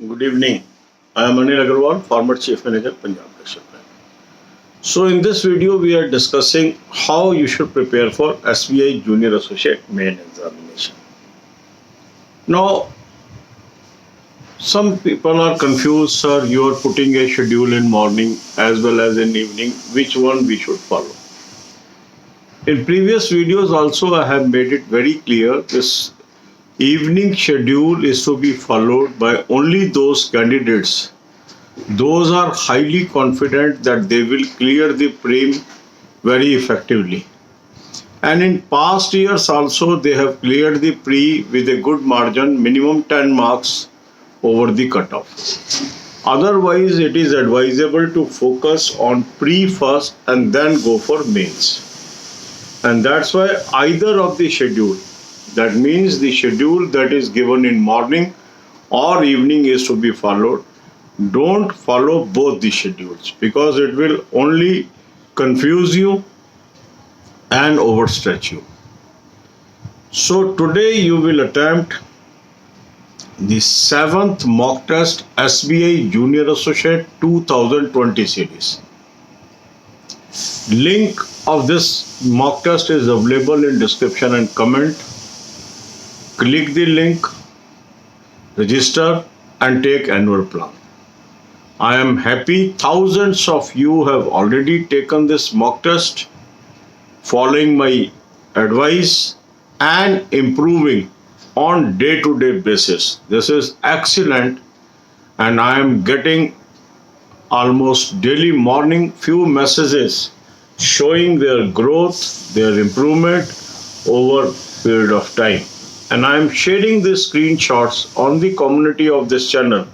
Good evening. I am Anil Agarwal, former Chief Manager, Punjab National Bank. So, in this video, we are discussing how you should prepare for SBI Junior Associate Main Examination. Now, some people are confused, sir. You are putting a schedule in morning as well as in evening. Which one we should follow? In previous videos, also, I have made it very clear this evening schedule is to be followed by only those candidates. Those are highly confident that they will clear the prelim very effectively. And in past years also they have cleared the pre with a good margin, minimum 10 marks over the cutoff. Otherwise, it is advisable to focus on pre first and then go for mains. And that's why either of the schedule, that means the schedule that is given in morning or evening, is to be followed. Don't follow both the schedules because it will only confuse you and overstretch you. So today you will attempt the 7th mock test SBI Junior Associate 2020 series. Link of this mock test is available in description and comment. Click the link, register and take annual plan. I am happy thousands of you have already taken this mock test, following my advice and improving on day-to-day basis. This is excellent, and I am getting almost daily morning few messages showing their growth, their improvement over period of time. And I am sharing these screenshots on the community of this channel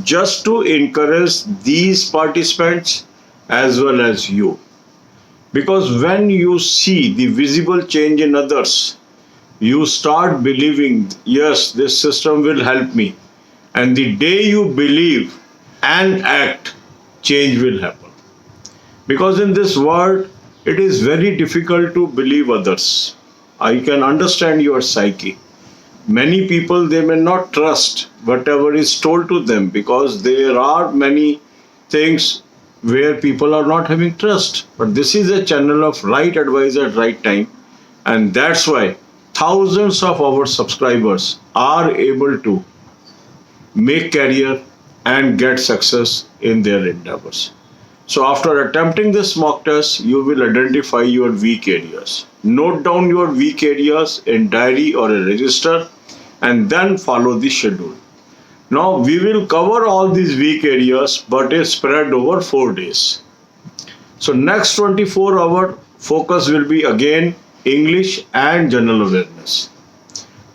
just to encourage these participants as well as you. Because when you see the visible change in others, you start believing, yes, this system will help me. And the day you believe and act, change will happen. Because in this world, it is very difficult to believe others. I can understand your psyche. Many people, they may not trust whatever is told to them because there are many things where people are not having trust. But this is a channel of right advice at right time, and that's why thousands of our subscribers are able to make career and get success in their endeavors. So after attempting this mock test, you will identify your weak areas. Note down your weak areas in diary or a register and then follow the schedule. Now we will cover all these weak areas but is spread over 4 days. So next 24 hour focus will be again English and general awareness.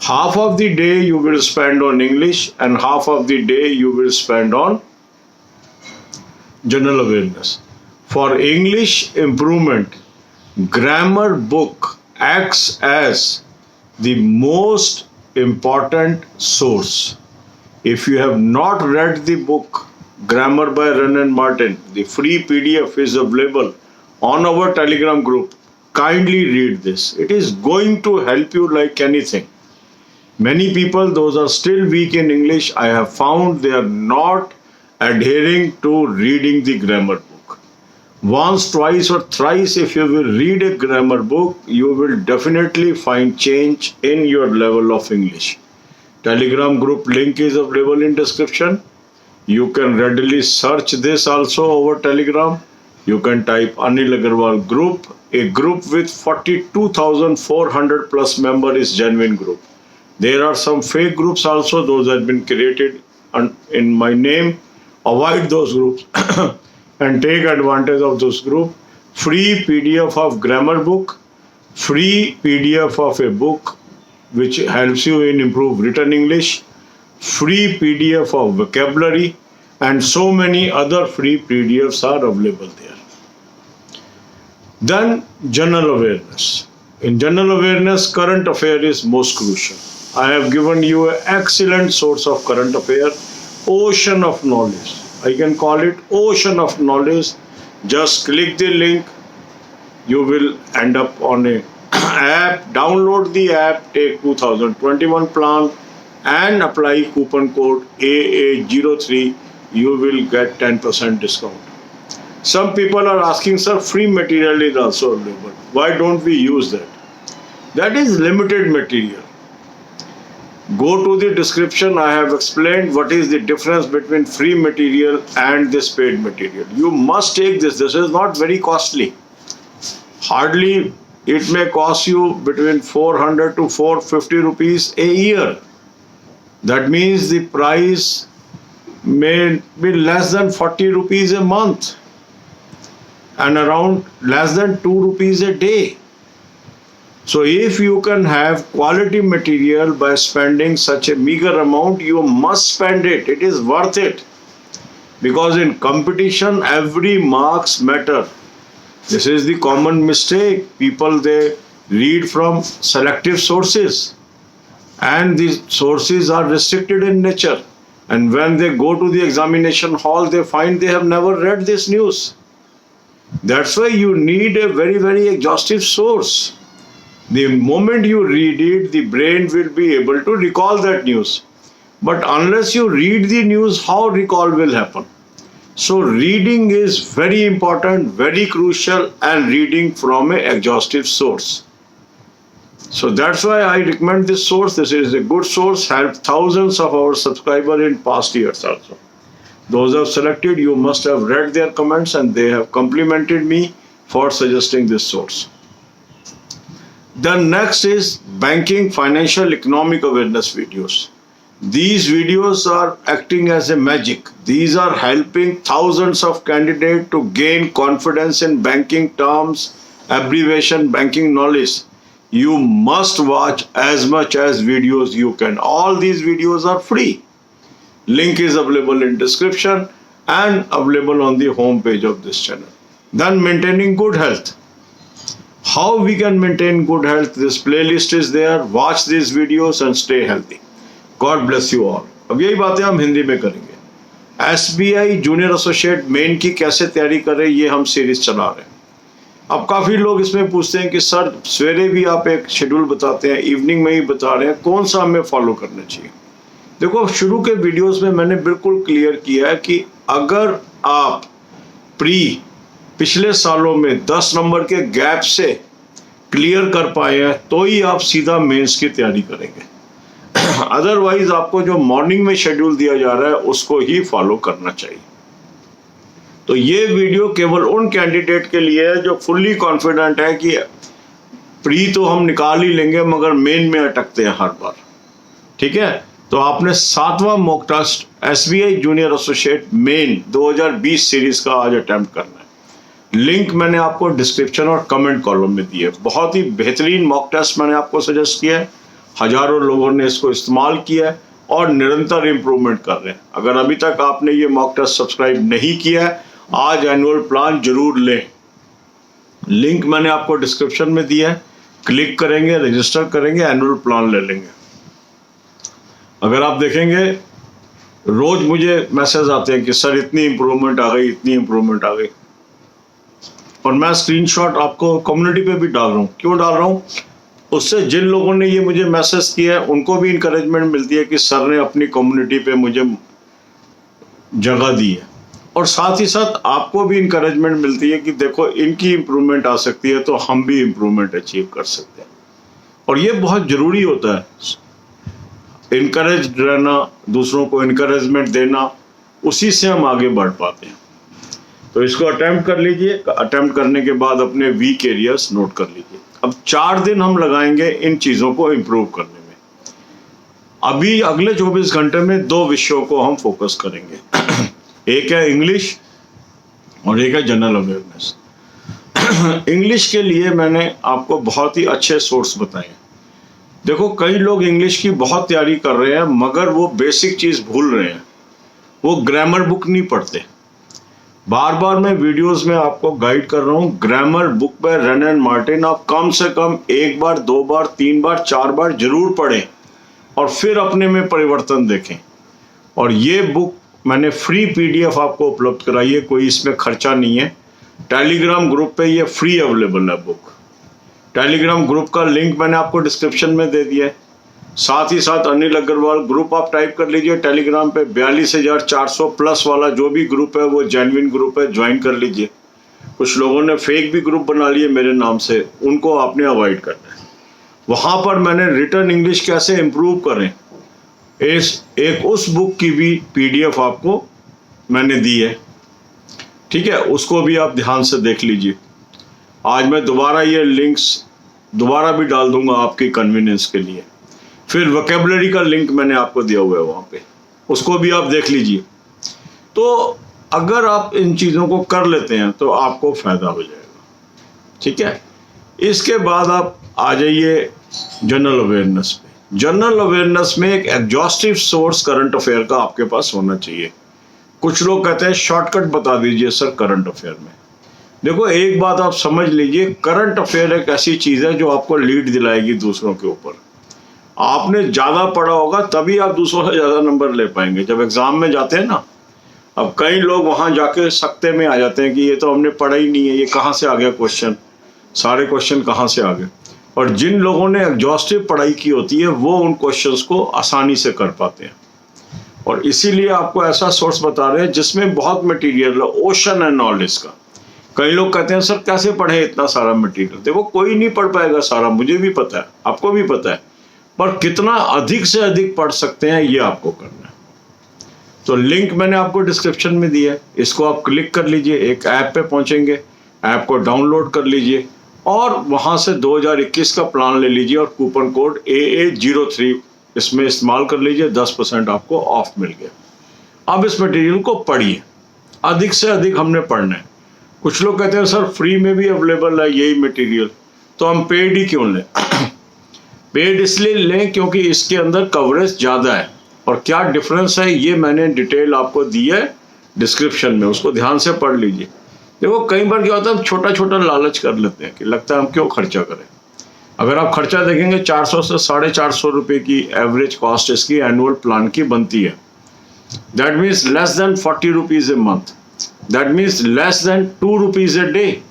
Half of the day you will spend on English and half of the day you will spend on general awareness. For English improvement, grammar book acts as the most important source. If you have not read the book Grammar by Wren and Martin, the free PDF is available on our Telegram group. Kindly read this. It is going to help you like anything. Many people, those are still weak in English, I have found they are not adhering to reading the grammar book. Once, twice or thrice if you will read a grammar book, you will definitely find change in your level of English. Telegram group link is available in description. You can readily search this also over Telegram. You can type Anil Agarwal group. A group with 42,400 plus members is genuine group. There are some fake groups also, those have been created in my name. Avoid those groups and take advantage of those groups. Free PDF of grammar book, free PDF of a book which helps you in improve written English, free PDF of vocabulary, and so many other free PDFs are available there. Then general awareness. In general awareness, current affair is most crucial. I have given you an excellent source of current affair, ocean of knowledge. I can call it ocean of knowledge. Just click the link. You will end up on a app. Download the app, take 2021 plan and apply coupon code AA03, you will get 10% discount. Some people are asking, sir, free material is also available. Why don't we use that? That is limited material. Go to the description. I have explained what is the difference between free material and this paid material. You must take this. This is not very costly. Hardly it may cost you between 400 to 450 rupees a year. That means the price may be less than 40 rupees a month and around less than 2 rupees a day. So if you can have quality material by spending such a meager amount, you must spend it. It is worth it. Because in competition, every marks matter. This is the common mistake. People, they read from selective sources. And these sources are restricted in nature. And when they go to the examination hall, they find they have never read this news. That's why you need a very, very exhaustive source. The moment you read it, the brain will be able to recall that news. But unless you read the news, how recall will happen? So reading is very important, very crucial, and reading from an exhaustive source. So that's why I recommend this source. This is a good source, helped thousands of our subscribers in past years also. Those who have selected, you must have read their comments and they have complimented me for suggesting this source. The next is banking, financial, economic awareness videos. These videos are acting as a magic. These are helping thousands of candidates to gain confidence in banking terms, abbreviation, banking knowledge. You must watch as much as videos you can. All these videos are free. Link is available in description and available on the home page of this channel. Then maintaining good health. How we can maintain good health? This playlist is there. Watch these videos and stay healthy. God bless you all. अब यही बातें हम हिंदी में करेंगे. SBI junior associate main की कैसे तैयारी करें, ये हम सीरीज चला रहे हैं. अब काफ़ी लोग इसमें पूछते हैं कि सर सवेरे भी आप एक शेड्यूल बताते हैं, इवनिंग में ही बता रहे हैं, कौन सा हमें फॉलो करना चाहिए? देखो, शुरू के वीडियोस में मैंने बिल्कुल क्लियर किया है कि अगर आप पिछले सालों में 10 नंबर के गैप से क्लियर कर पाए हैं तो ही आप सीधा मेंस की तैयारी करेंगे. अदरवाइज आपको जो मॉर्निंग में शेड्यूल दिया जा रहा है उसको ही फॉलो करना चाहिए. तो ये वीडियो केवल उन कैंडिडेट के लिए है जो फुल्ली कॉन्फिडेंट है कि प्री तो हम निकाल ही लेंगे मगर मेन में अटकते हैं हर बार. ठीक है, तो आपने 7वां mock test SBI junior associate main 2020 series का आज अटेम्प्ट करना है. लिंक मैंने आपको डिस्क्रिप्शन और कमेंट कॉलम में दी है. बहुत ही बेहतरीन मॉक टेस्ट मैंने आपको सजेस्ट किया है. हजारों लोगों ने इसको इस्तेमाल किया है और निरंतर इम्प्रूवमेंट कर रहे हैं. अगर अभी तक आपने ये मॉक टेस्ट सब्सक्राइब नहीं किया है, आज एनुअल प्लान जरूर लें. लिंक मैंने आपको डिस्क्रिप्शन में दिया है. क्लिक करेंगे, रजिस्टर करेंगे, एनुअल प्लान ले लेंगे. अगर आप देखेंगे रोज मुझे मैसेज आते हैं कि सर इतनी इम्प्रूवमेंट आ गई, इतनी इम्प्रूवमेंट आ गई, और मैं स्क्रीनशॉट आपको कम्युनिटी पे भी डाल रहा हूँ. क्यों डाल रहा हूँ? उससे जिन लोगों ने ये मुझे मैसेज किया है उनको भी इंकरेजमेंट मिलती है कि सर ने अपनी कम्युनिटी पे मुझे जगह दी है, और साथ ही साथ आपको भी इंकरेजमेंट मिलती है कि देखो इनकी इम्प्रूवमेंट आ सकती है तो हम भी इम्प्रूवमेंट अचीव कर सकते हैं. और ये बहुत ज़रूरी होता है, इनकरेज रहना, दूसरों को इनकरेजमेंट देना, उसी से हम आगे बढ़ पाते हैं. तो इसको अटेम्प्ट कर लीजिए. अटेम्प्ट करने के बाद अपने वीक एरियाज नोट कर लीजिए. अब 4 दिन हम लगाएंगे इन चीज़ों को इम्प्रूव करने में. अभी अगले 24 घंटे में 2 विषयों को हम फोकस करेंगे. एक है इंग्लिश और एक है जनरल अवेयरनेस. इंग्लिश के लिए मैंने आपको बहुत ही अच्छे सोर्स बताए. देखो, कई लोग इंग्लिश की बहुत तैयारी कर रहे हैं मगर वो बेसिक चीज़ भूल रहे हैं. वो ग्रामर बुक नहीं पढ़ते. बार बार मैं वीडियोस में आपको गाइड कर रहा हूँ, grammar book by run and Martin आप कम से कम 1 बार, 2 बार, 3 बार, 4 बार जरूर पढ़ें और फिर अपने में परिवर्तन देखें. और ये बुक मैंने फ्री PDF आपको उपलब्ध कराई है, कोई इसमें खर्चा नहीं है. टेलीग्राम ग्रुप पे ये फ्री अवेलेबल है बुक. टेलीग्राम ग्रुप का लिंक मैंने आपको डिस्क्रिप्शन में दे दिया है. साथ ही साथ अनिल अग्रवाल ग्रुप आप टाइप कर लीजिए टेलीग्राम पे, 42,400 प्लस वाला जो भी ग्रुप है वो जेन्युइन ग्रुप है, ज्वाइन कर लीजिए। कुछ लोगों ने फेक भी ग्रुप बना लिए मेरे नाम से, उनको आपने अवॉइड करना है। वहाँ पर मैंने रिटर्न इंग्लिश कैसे इम्प्रूव करें एक उस बुक की भी PDF आपको मैंने दी है, ठीक है, उसको भी आप ध्यान से देख लीजिए। आज मैं दोबारा ये लिंक्स दोबारा भी डाल दूंगा आपकी कन्वीनियंस के लिए। फिर वोकेबलरी का लिंक मैंने आपको दिया हुआ है वहाँ पे, उसको भी आप देख लीजिए। तो अगर आप इन चीज़ों को कर लेते हैं तो आपको फ़ायदा हो जाएगा, ठीक है। इसके बाद आप आ जाइए जनरल अवेयरनेस पे। जनरल अवेयरनेस में एक एग्जॉस्टिव सोर्स करंट अफेयर का आपके पास होना चाहिए। कुछ लोग कहते हैं शॉर्टकट बता दीजिए सर करंट अफेयर में। देखो एक बात आप समझ लीजिए, करंट अफेयर एक ऐसी चीज़ है जो आपको लीड दिलाएगी दूसरों के ऊपर। आपने ज़्यादा पढ़ा होगा तभी आप दूसरों से ज़्यादा नंबर ले पाएंगे जब एग्ज़ाम में जाते हैं ना। अब कई लोग वहाँ जाके सकते में आ जाते हैं कि ये तो हमने पढ़ा ही नहीं है, ये कहाँ से आ गया क्वेश्चन, सारे क्वेश्चन कहाँ से आ गए। और जिन लोगों ने एग्जॉस्टिव पढ़ाई की होती है वो उन क्वेश्चंस को आसानी से कर पाते हैं। और इसीलिए आपको ऐसा सोर्स बता रहे हैं जिसमें बहुत मटेरियल है, ओशन है नॉलेज का। कई लोग कहते हैं सर कैसे पढ़े इतना सारा मटेरियल। देखो कोई नहीं पढ़ पाएगा सारा, मुझे भी पता है, आपको भी पता है, पर कितना अधिक से अधिक पढ़ सकते हैं ये आपको करना है। तो लिंक मैंने आपको डिस्क्रिप्शन में दिया है, इसको आप क्लिक कर लीजिए, एक ऐप पे पहुंचेंगे, ऐप को डाउनलोड कर लीजिए और वहां से 2021 का प्लान ले लीजिए और कूपन कोड AA03 इसमें इस्तेमाल कर लीजिए, 10% आपको ऑफ मिल गया। अब इस मटेरियल को पढ़िए, अधिक से अधिक हमने पढ़ना है। कुछ लोग कहते हैं सर फ्री में भी अवेलेबल है यही मटेरियल, तो हम पेड ही क्यों लें। पेड इसलिए लें क्योंकि इसके अंदर कवरेज ज़्यादा है। और क्या डिफरेंस है ये मैंने डिटेल आपको दी है डिस्क्रिप्शन में, उसको ध्यान से पढ़ लीजिए। देखो कई बार क्या होता है हम छोटा छोटा लालच कर लेते हैं कि लगता है हम क्यों खर्चा करें। अगर आप खर्चा देखेंगे 400 से 450 रुपये की एवरेज कॉस्ट इसकी एनुअल प्लान की बनती है। That means less than 40 rupees a month, that means less than 2 rupees a day.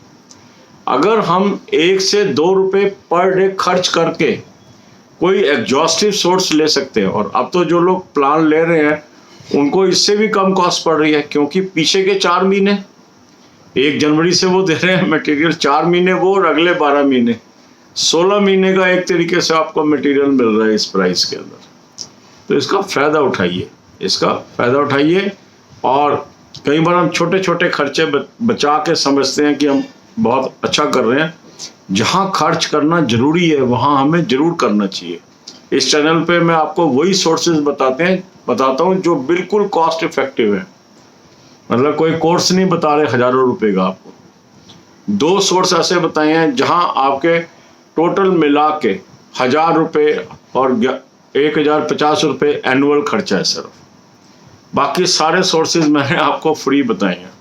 अगर हम 1 से 2 रुपये पर डे खर्च करके कोई एग्जॉस्टिव सोर्स ले सकते हैं, और अब तो जो लोग प्लान ले रहे हैं उनको इससे भी कम कॉस्ट पड़ रही है क्योंकि पीछे के 4 महीने 1 जनवरी से वो दे रहे हैं मटेरियल, 4 महीने वो और अगले 12 महीने 16 महीने का एक तरीके से आपको मटेरियल मिल रहा है इस प्राइस के अंदर। तो इसका फ़ायदा उठाइए, इसका फ़ायदा उठाइए। और कई बार हम छोटे छोटे खर्चे बचा के समझते हैं कि हम बहुत अच्छा कर रहे हैं। जहाँ खर्च करना जरूरी है वहाँ हमें जरूर करना चाहिए। इस चैनल पे मैं आपको वही सोर्सेज बताता हूँ जो बिल्कुल कॉस्ट इफेक्टिव है। मतलब कोई कोर्स नहीं बता रहे हज़ारों रुपए का आपको। 2 सोर्स ऐसे बताए हैं जहाँ आपके टोटल मिला के 1000 रुपये और 1050 रुपये एनुअल खर्चा है सिर्फ। बाकी सारे सोर्सेज मैंने आपको फ्री बताए हैं।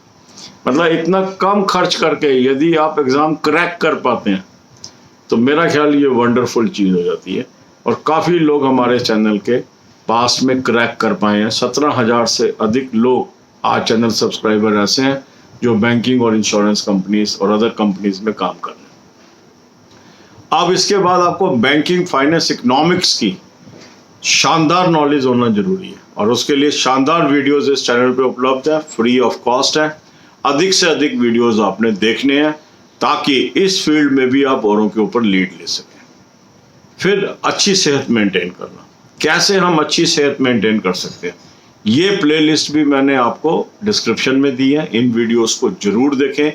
मतलब इतना कम खर्च करके यदि आप एग्ज़ाम क्रैक कर पाते हैं तो मेरा ख्याल ये वंडरफुल चीज़ हो जाती है। और काफ़ी लोग हमारे चैनल के पास में क्रैक कर पाए हैं। 17,000 से अधिक लोग आज चैनल सब्सक्राइबर ऐसे हैं जो बैंकिंग और इंश्योरेंस कंपनीज और अदर कंपनीज में काम कर रहे हैं। अब इसके बाद आपको बैंकिंग, फाइनेंस, इकोनॉमिक्स की शानदार नॉलेज होना जरूरी है और उसके लिए शानदार वीडियोस इस चैनल पे उपलब्ध है, फ्री ऑफ कॉस्ट है। अधिक से अधिक वीडियोस आपने देखने हैं ताकि इस फील्ड में भी आप औरों के ऊपर लीड ले सकें। फिर अच्छी सेहत मेंटेन करना, कैसे हम अच्छी सेहत मेंटेन कर सकते हैं, ये प्लेलिस्ट भी मैंने आपको डिस्क्रिप्शन में दी है। इन वीडियोस को जरूर देखें,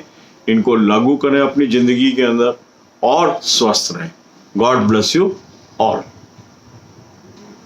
इनको लागू करें अपनी ज़िंदगी के अंदर और स्वस्थ रहें। God bless you all.